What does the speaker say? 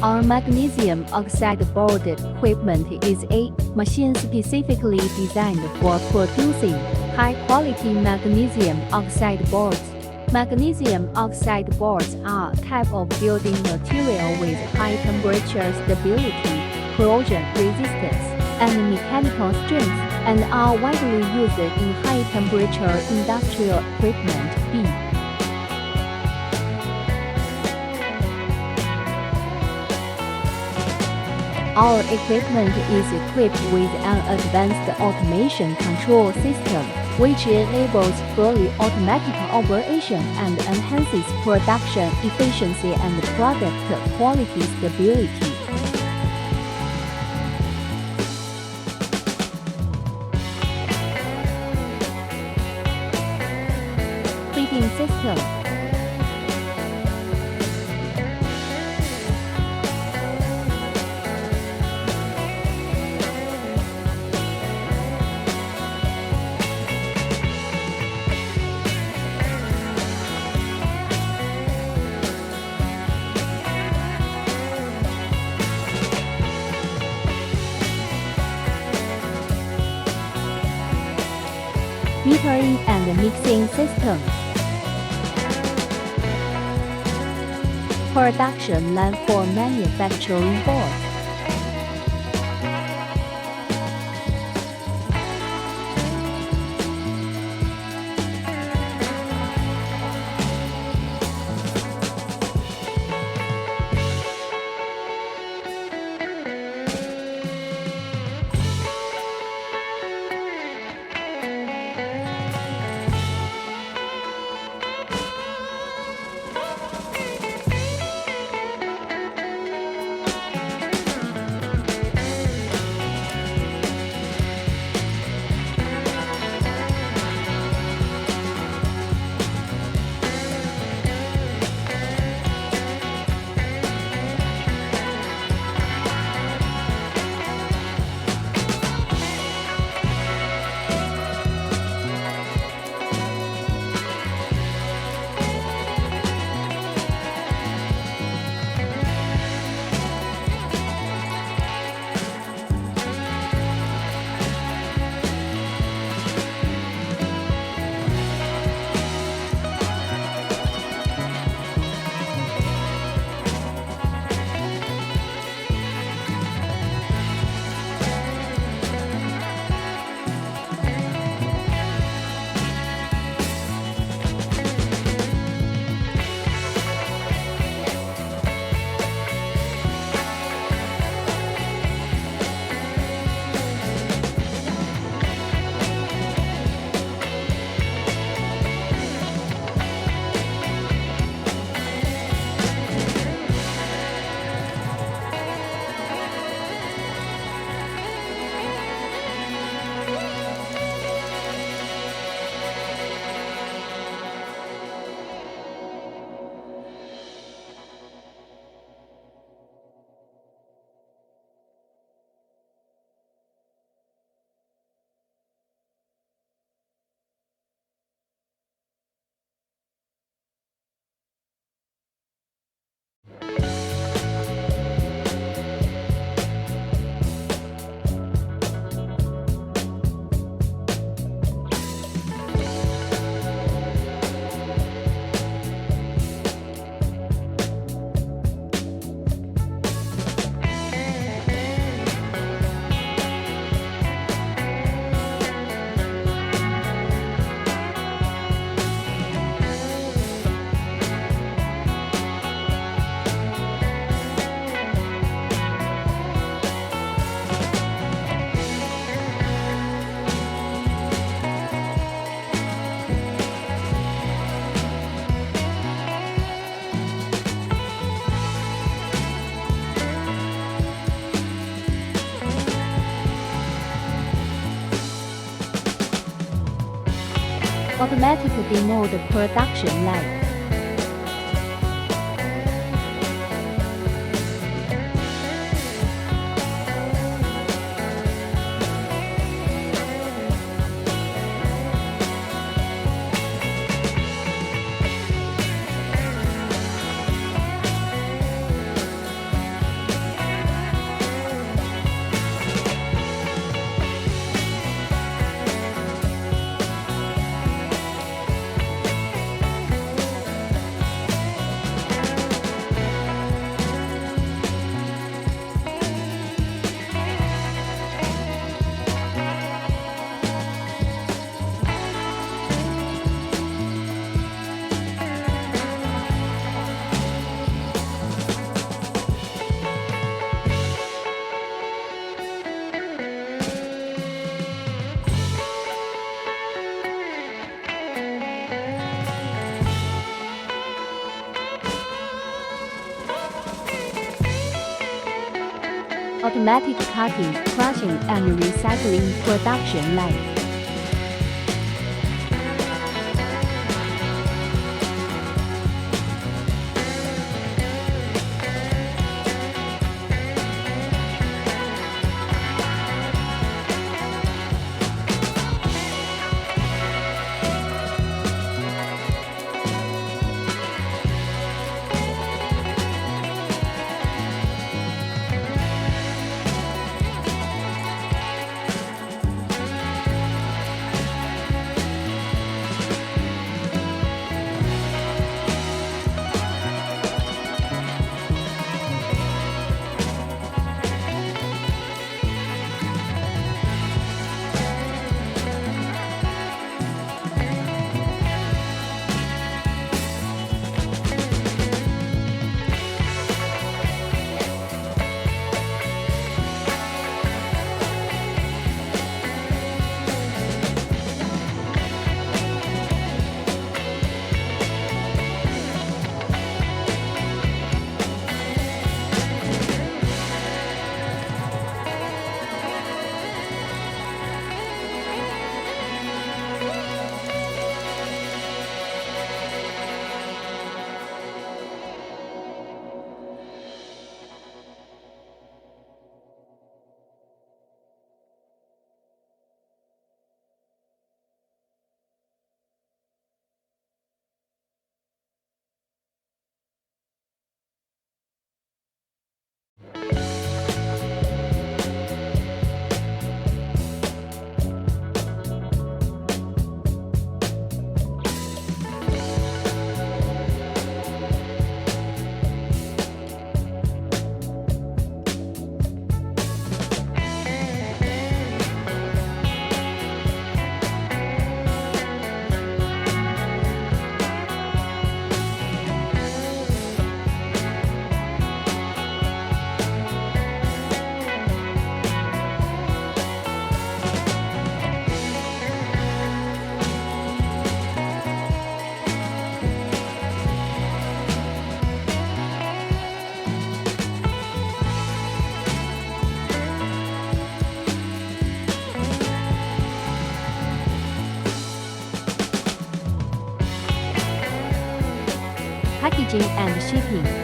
Our magnesium oxide board equipment is a machine specifically designed for producing high-quality magnesium oxide boards. Magnesium oxide boards are a type of building material with high temperature stability, corrosion resistance, and mechanical strength, and are widely used in high-temperature industrial equipment. B. Our equipment is equipped with an advanced automation control system, which enables fully automatic operation and enhances production efficiency and product quality stability. Feeding system. Metering and mixing system. Production line for manufacturing boards. Automatic demo production line. automatic cutting, crushing, and recycling production line. Packaging and shipping.